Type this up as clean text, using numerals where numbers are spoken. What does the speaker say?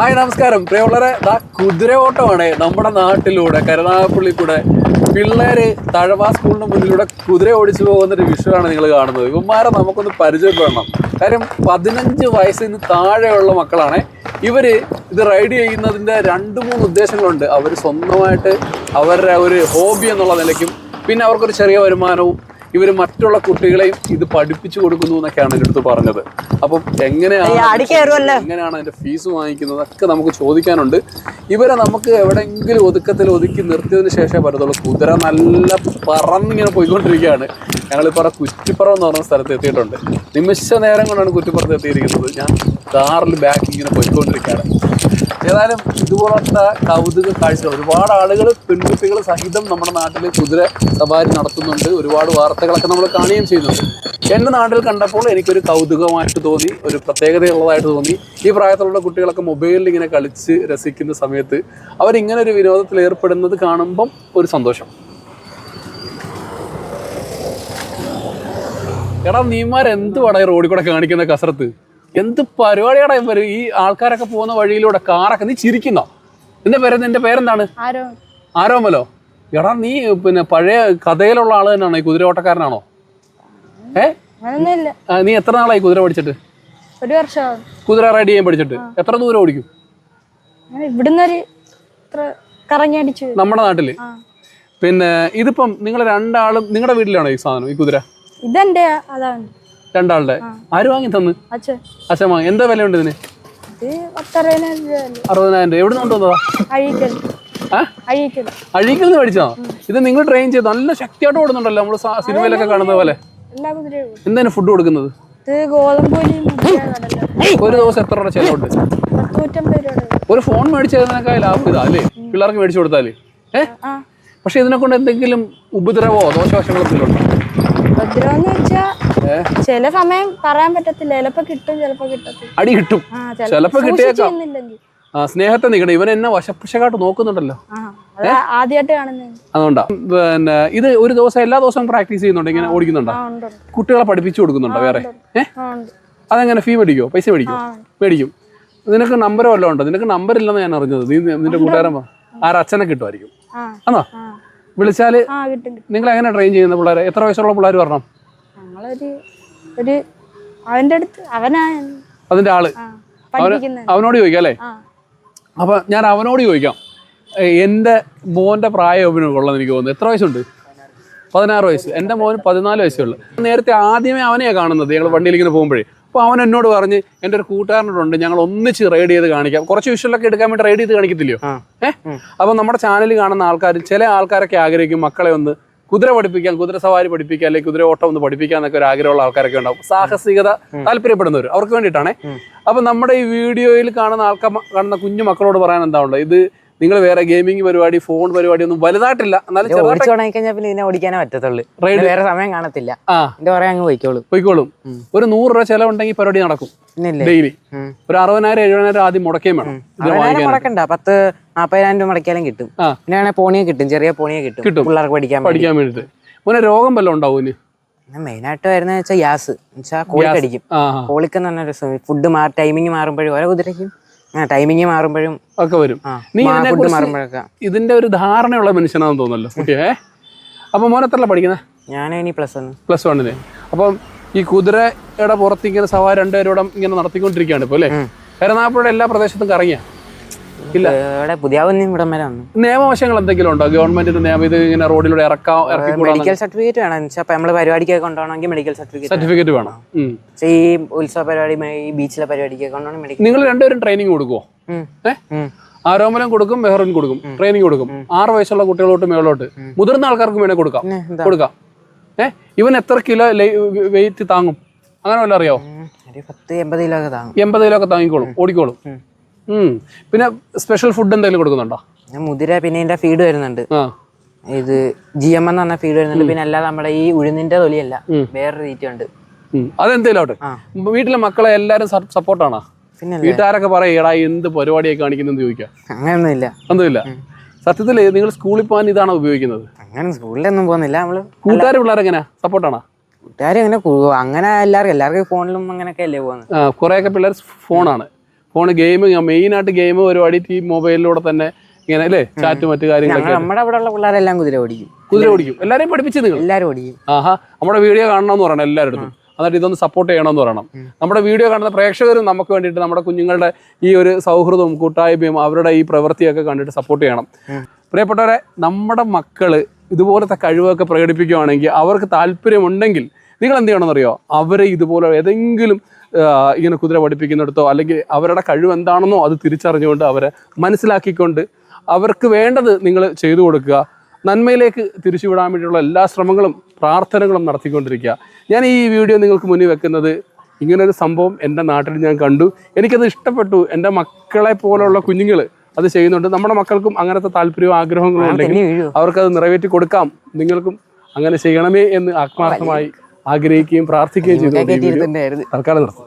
Hi നമസ്കാരം പ്രിയമുള്ളവരെ. കുതിര ഓട്ടമാണ് നമ്മുടെ നാട്ടിലൂടെ കരുനാഗപ്പള്ളി കൂടെ പിള്ളേര് തഴവ സ്കൂളിന് മുന്നിലൂടെ കുതിര ഓടിച്ചു പോകുന്നൊരു വിഷയമാണ് നിങ്ങൾ കാണുന്നത്. ഇവന്മാരെ നമുക്കൊന്ന് പരിചയപ്പെടണം. കാര്യം 15 വയസ്സിന് താഴെയുള്ള മക്കളാണ് ഇവര്. ഇത് റൈഡ് ചെയ്യുന്നതിൻ്റെ 2-3 ഉദ്ദേശങ്ങളുണ്ട്. അവർ സ്വന്തമായിട്ട് അവരുടെ ഒരു ഹോബി എന്നുള്ള നിലയ്ക്കും പിന്നെ അവർക്കൊരു ചെറിയ വരുമാനവും ഇവർ മറ്റുള്ള കുട്ടികളെയും ഇത് പഠിപ്പിച്ചു കൊടുക്കുന്നു എന്നൊക്കെയാണ് എൻ്റെ അടുത്ത് പറഞ്ഞത്. അപ്പം എങ്ങനെയാണ് അതിൻ്റെ ഫീസ് വാങ്ങിക്കുന്നത് ഒക്കെ നമുക്ക് ചോദിക്കാനുണ്ട്. ഇവരെ നമുക്ക് എവിടെയെങ്കിലും ഒതുക്കി നിർത്തിയതിന് ശേഷമേ പറ്റത്തുള്ളൂ. കുതിര നല്ല പറന്നിങ്ങനെ പോയിക്കൊണ്ടിരിക്കുകയാണ്. ഞങ്ങളിപ്പോൾ കുറ്റിപ്പുറം എന്ന് പറഞ്ഞ സ്ഥലത്ത് എത്തിയിട്ടുണ്ട്. നിമിഷ നേരം കൊണ്ടാണ് കുറ്റിപ്പുറത്ത് എത്തിയിരിക്കുന്നത്. ഞാൻ കാറിൽ ബാക്ക് ഇങ്ങനെ പോയിക്കൊണ്ടിരിക്കുകയാണ്. ഏതായാലും ഇതുപോലത്തെ കൗതുക കാഴ്ചകൾ ഒരുപാട് ആളുകൾ പെൺകുട്ടികൾ സഹിതം നമ്മുടെ നാട്ടിൽ കുതിര സവാരി നടത്തുന്നുണ്ട്. ഒരുപാട് വാർത്തകളൊക്കെ നമ്മൾ കാണുകയും ചെയ്യുന്നുണ്ട്. എൻ്റെ നാട്ടിൽ കണ്ടപ്പോൾ എനിക്കൊരു കൗതുകമായിട്ട് തോന്നി, ഒരു പ്രത്യേകതയുള്ളതായിട്ട് തോന്നി. ഈ പ്രായത്തിലുള്ള കുട്ടികളൊക്കെ മൊബൈലിൽ ഇങ്ങനെ കളിച്ച് രസിക്കുന്ന സമയത്ത് അവരിങ്ങനെ ഒരു വിനോദത്തിൽ ഏർപ്പെടുന്നത് കാണുമ്പം ഒരു സന്തോഷം. എടാ നീമാരെന്ത് പടയ റോഡിൽ കൂടെ കാണിക്കുന്ന കസരത്ത്, എന്ത് പരിപാടിയാടാ ഇവര് ഈ ആൾക്കാരൊക്കെ പോകുന്ന വഴിയിലൂടെ കാറൊക്കെ. നീ ചിരിക്കുന്നോ? നിന്റെ പേരെന്താണ്? ആരോമലോ? എടാ നീ പിന്നെ പഴയ കഥയിലുള്ള ആള് തന്നെയാണോ? ഈ കുതിര ഓട്ടക്കാരനാണോ? നീ എത്ര നാളായി കുതിര പഠിച്ചിട്ട്? 1 വർഷം. കുതിര റൈഡ് ചെയ്യാൻ പഠിച്ചിട്ട് എത്ര ദൂരം ഓടിക്കും? നമ്മുടെ നാട്ടില്. പിന്നെ ഇതിപ്പം നിങ്ങൾ രണ്ടാളും നിങ്ങളുടെ വീട്ടിലാണോ ഈ സാധനം, ഈ കുതിര? ഇതെന്റെ അതാണ്. രണ്ടാളുടെ ആര് വാങ്ങി തന്ന്? അച്ഛൻ വാങ്ങി. എന്താ വിലയുണ്ട് ഇതിന്? 60,000. എവിടെ നിന്ന് കൊണ്ടുവന്നതാ? അഴീക്കൽ നിന്ന് മേടിച്ചോ? ഇത് നിങ്ങൾ ട്രെയിൻ ചെയ്ത് നല്ല ശക്തിയായിട്ട് ഓടുന്നുണ്ടല്ലോ നമ്മൾ സിനിമയിലൊക്കെ കാണുന്ന പോലെ. എന്താണ് ഫുഡ് കൊടുക്കുന്നത്? ഒരു ദിവസം എത്ര രൂപ ചെലവുണ്ട്? 150 രൂപ. ഒരു ഫോൺ മേടിച്ചതിനേക്കാൾ ലാഭം ഇതാ അല്ലേ പിള്ളേർക്ക് മേടിച്ചു കൊടുത്താല്? പക്ഷെ ഇതിനെ കൊണ്ട് എന്തെങ്കിലും ഉപദ്രവോ ദോഷവശങ്ങളോ ഉണ്ടോ? ഉപദ്രവം വെച്ചാ ചില സമയം പറയാൻ പറ്റത്തില്ല. ചിലപ്പോ കിട്ടും, ചിലപ്പോ കിട്ടത്തില്ല. അടി കിട്ടും, ചിലപ്പോ കിട്ടിയേക്കാം. സ്നേഹത്തെ നിൽക്കണം. ഇവൻ എന്നെ വശപ്പുഷകാട്ട് നോക്കുന്നുണ്ടല്ലോ. ആദ്യമായിട്ട് കാണുന്നത് അതുകൊണ്ടാ. പിന്നെ ഇത് ഒരു ദിവസം എല്ലാ ദിവസവും പ്രാക്ടീസ് ചെയ്യുന്നുണ്ടോ? ഇങ്ങനെ ഓടിക്കുന്നുണ്ടോ? കുട്ടികളെ പഠിപ്പിച്ചു കൊടുക്കുന്നുണ്ടോ വേറെ? അതെങ്ങനെ ഫീ മേടിക്കോ? പൈസ മേടിക്കും? നിനക്ക് നമ്പർ വല്ലതും ഉണ്ടോ? നിനക്ക് നമ്പർ ഇല്ലെന്ന് ഞാൻ അറിഞ്ഞത്. നീ നിന്റെ കൂട്ടുകാരൻ അച്ഛനെ കിട്ടുമായിരിക്കും. ആണോ? വിളിച്ചാല് നിങ്ങൾ എങ്ങനെ ട്രെയിൻ ചെയ്യുന്ന പിള്ളേരെ? എത്ര വയസ്സുള്ള പിള്ളേർ വരണം? അതിന്റെ ആള് അവനോട് ചോദിക്കാം അല്ലേ? അപ്പൊ ഞാൻ അവനോട് ചോദിക്കാം. എൻ്റെ മോന്റെ പ്രായം ഉള്ളതെന്ന് എനിക്ക് തോന്നുന്നു. എത്ര വയസ്സുണ്ട്? 16 വയസ്സ്. എൻ്റെ മോന് 14 വയസ്സേ ഉള്ളു. നേരത്തെ ആദ്യമേ അവനെയാണ് കാണുന്നത് ഞങ്ങൾ വണ്ടിയിൽ ഇങ്ങനെ പോകുമ്പോഴേ. അപ്പോൾ അവൻ എന്നോട് പറഞ്ഞ് എൻ്റെ ഒരു കൂട്ടുകാരനോടുണ്ട്, ഞങ്ങൾ ഒന്നിച്ച് റൈഡ് ചെയ്ത് കാണിക്കാം. കുറച്ച് വിഷ്വലൊക്കെ എടുക്കാൻ വേണ്ടി റൈഡ് ചെയ്ത് കാണിക്കത്തില്ലയോ? അപ്പം നമ്മുടെ ചാനൽ കാണുന്ന ആൾക്കാർ, ചില ആൾക്കാരൊക്കെ ആഗ്രഹിക്കും മക്കളെ ഒന്ന് കുതിര പഠിപ്പിക്കാം, കുതിര സവാരി പഠിപ്പിക്കാം, അല്ലെങ്കിൽ കുതിര ഓട്ടം ഒന്ന് പഠിപ്പിക്കാം എന്നൊക്കെ ഒരു ആഗ്രഹമുള്ള ആൾക്കാരൊക്കെ ഉണ്ടാവും. സാഹസികത താല്പര്യപ്പെടുന്നവർ, അവർക്ക് വേണ്ടിയിട്ടാണ്. അപ്പം നമ്മുടെ ഈ വീഡിയോയിൽ കാണുന്ന കുഞ്ഞു മക്കളോട് പറയാൻ എന്താ ഉണ്ട്? ഇത് നിങ്ങൾ വേറെ ഗെയിമിംഗ് പരിപാടി, ഫോൺ പരിപാടി ഒന്നും വലുതായിട്ടില്ല. എന്നാലും ഓടിക്കാനേ പറ്റത്തുള്ളൂ. വേറെ സമയം കാണത്തില്ല. പോയിക്കോളും. ഒരു 100 രൂപ ചെലവുണ്ടെങ്കിൽ പരിപാടി നടക്കും. ഡെയിലി ഒരു 60,000-70,000 ആദ്യം മുടക്കേം വേണം. മുടക്കണ്ട, 40,000-40,000 രൂപ മുടക്കിയാലും കിട്ടും. പിന്നെ പോണിയെ കിട്ടും, ചെറിയ പോണിയെ കിട്ടും പിള്ളേർക്ക് പഠിക്കാൻ വേണ്ടിട്ട്. പിന്നെ രോഗം വല്ലതും ഉണ്ടാവും? മെയിനായിട്ട് വരുന്ന വെച്ചാൽ ഗ്യാസ്, കോളിക്കടിക്കും. കോളിക്കെന്ന് പറഞ്ഞൊരു ഫുഡ് ടൈമിങ് മാറുമ്പോഴും ഓരോ കുതിരയ്ക്കും ടൈമിങ് മാറുമ്പോഴും ഒക്കെ വരും. നീ ഇതിന്റെ ഒരു ധാരണയുള്ള മനുഷ്യനാണെന്ന് തോന്നുന്നല്ലോ കുട്ടിയെ. അപ്പൊ മോൻ എത്രല്ല പഠിക്കുന്നത്? ഞാൻ ഇനി +1. അപ്പം ഈ കുതിരയുടെ പുറത്ത് ഇങ്ങനെ സവാരി 2 പേരോടെ ഇങ്ങനെ നടത്തിക്കൊണ്ടിരിക്കുകയാണ് ഇപ്പൊ അല്ലേ? കരുനാഗപ്പള്ളിയുടെ എല്ലാ പ്രദേശത്തും കറങ്ങിയ ഇല്ല? നിയമവശങ്ങൾ എന്തെങ്കിലും ഉണ്ടോ? ഗവൺമെന്റിന്റെ നിയമം ഇത് ഇങ്ങനെ റോഡിലൂടെ മെഡിക്കൽ സർട്ടിഫിക്കറ്റ് വേണം. നമ്മള് പരിപാടിക്കൊക്കെ കൊണ്ടുപോകണമെങ്കിൽ മെഡിക്കൽ സർട്ടിഫിക്കറ്റ് വേണം. ഈ ഉത്സവ പരിപാടി, ഈ ബീച്ചിലെ പരിപാടിക്കൊക്കെ കൊണ്ടുപോകണം. നിങ്ങൾ രണ്ടുപേരും ട്രെയിനിങ് കൊടുക്കുവോ? ആരോമലും കൊടുക്കും, മെഹറിൻ കൊടുക്കും, ട്രെയിനിങ് കൊടുക്കും. 6 വയസ്സുള്ള കുട്ടികളോട്ട് മേളോട്ട് മുതിർന്ന ആൾക്കാർക്ക് വേണേൽ കൊടുക്കാം. ഇവൻ എത്ര കിലോ വെയിറ്റ് താങ്ങും? അങ്ങനെ വല്ല അറിയാവോ? 80 കിലോ ഒക്കെ താങ്ങും. 80 കിലോ ഒക്കെ താങ്ങിക്കോളും, ഓടിക്കോളും. പിന്നെ സ്പെഷ്യൽ ഫുഡ് എന്തെങ്കിലും കൊടുക്കുന്നുണ്ടോ? മുതിര പിന്നെ ഇതിന്റെ ഫീഡ് വരുന്നുണ്ട്. ഇത് GM എന്ന് പറഞ്ഞ ഫീഡ് വരുന്നുണ്ട്. പിന്നെ അല്ലാതെ നമ്മുടെ ഈ ഉഴുന്നിന്റെ തൊലിയല്ല, വേറൊരു തീറ്റയുണ്ട്. അതെന്തേലോട്ടെ. വീട്ടിലെ മക്കളെ എല്ലാരും സപ്പോർട്ടാണോ? പിന്നെ വീട്ടുകാരൊക്കെ പറയടാ എന്ത് പരിപാടിയൊക്കെ കാണിക്കുന്നെന്ന് ചോദിക്കാം? ഒന്നുമില്ല. സത്യത്തിൽ നിങ്ങൾ സ്കൂളിൽ പോകാൻ ഇതാണോ ഉപയോഗിക്കുന്നത്? അങ്ങനെ സ്കൂളിലൊന്നും പോകുന്നില്ല. നമ്മള് കൂട്ടുകാർ പിള്ളേരെങ്ങനെയാ സപ്പോർട്ടാണോ? കൂട്ടുകാർ അങ്ങനെ എല്ലാവർക്കും ഫോണിലും അങ്ങനെയൊക്കെ അല്ലേ പോകുന്നത്. കുറെയൊക്കെ പിള്ളേർ ഫോണാണ്. ഫോണ് ഗെയിമിങ്, മെയിനായിട്ട് ഗെയിം പരിപാടി ഈ മൊബൈലിലൂടെ തന്നെ ഇങ്ങനെ അല്ലേ, ചാറ്റ് മറ്റു കാര്യങ്ങളൊക്കെ. നമ്മുടെ അവിടെ ഉള്ള പിള്ളേരെല്ലാം കുതിര ഓടിക്കും. എല്ലാവരെയും പഠിപ്പിച്ചത് നിങ്ങൾ? എല്ലാവരും ഓടിക്കും. ആഹാ, നമ്മുടെ വീഡിയോ കാണണമെന്ന് പറയണം എല്ലാവരും. എന്നിട്ട് ഇതൊന്ന് സപ്പോർട്ട് ചെയ്യണമെന്ന് പറയണം. നമ്മുടെ വീഡിയോ കാണുന്ന പ്രേക്ഷകരും നമുക്ക് വേണ്ടിയിട്ട് നമ്മുടെ കുഞ്ഞുങ്ങളുടെ ഈ ഒരു സൗഹൃദവും കൂട്ടായ്മയും അവരുടെ ഈ പ്രവൃത്തിയൊക്കെ കണ്ടിട്ട് സപ്പോർട്ട് ചെയ്യണം. പ്രിയപ്പെട്ടവരെ, നമ്മുടെ മക്കള് ഇതുപോലത്തെ കഴിവൊക്കെ പ്രകടിപ്പിക്കുകയാണെങ്കിൽ, അവർക്ക് താല്പര്യമുണ്ടെങ്കിൽ നിങ്ങൾ എന്ത് ചെയ്യണമെന്നറിയോ, അവരെ ഇതുപോലെ ഏതെങ്കിലും ഇങ്ങനെ കുതിര പഠിപ്പിക്കുന്നിടത്തോ അല്ലെങ്കിൽ അവരുടെ കഴിവ് എന്താണെന്നോ അത് തിരിച്ചറിഞ്ഞുകൊണ്ട് അവരെ മനസ്സിലാക്കിക്കൊണ്ട് അവർക്ക് വേണ്ടത് നിങ്ങൾ ചെയ്തു കൊടുക്കുക. നന്മയിലേക്ക് തിരിച്ചുവിടാൻ വേണ്ടിയുള്ള എല്ലാ ശ്രമങ്ങളും പ്രാർത്ഥനകളും നടത്തിക്കൊണ്ടിരിക്കുക. ഞാൻ ഈ വീഡിയോ നിങ്ങൾക്ക് മുന്നിൽ വെക്കുന്നത്, ഇങ്ങനൊരു സംഭവം എൻ്റെ നാട്ടിൽ ഞാൻ കണ്ടു, എനിക്കത് ഇഷ്ടപ്പെട്ടു. എൻ്റെ മക്കളെ പോലുള്ള കുഞ്ഞുങ്ങൾ അത് ചെയ്യുന്നുണ്ട്. നമ്മുടെ മക്കൾക്കും അങ്ങനത്തെ താല്പര്യവും ആഗ്രഹങ്ങളും ഉണ്ടെങ്കിൽ അവർക്കത് നിറവേറ്റി കൊടുക്കാം. നിങ്ങൾക്കും അങ്ങനെ ചെയ്യണമേ എന്ന് ആത്മാർത്ഥമായി ആഗ്രഹിക്കുകയും പ്രാർത്ഥിക്കുകയും ചെയ്തു. തൽക്കാലം നിർത്തും.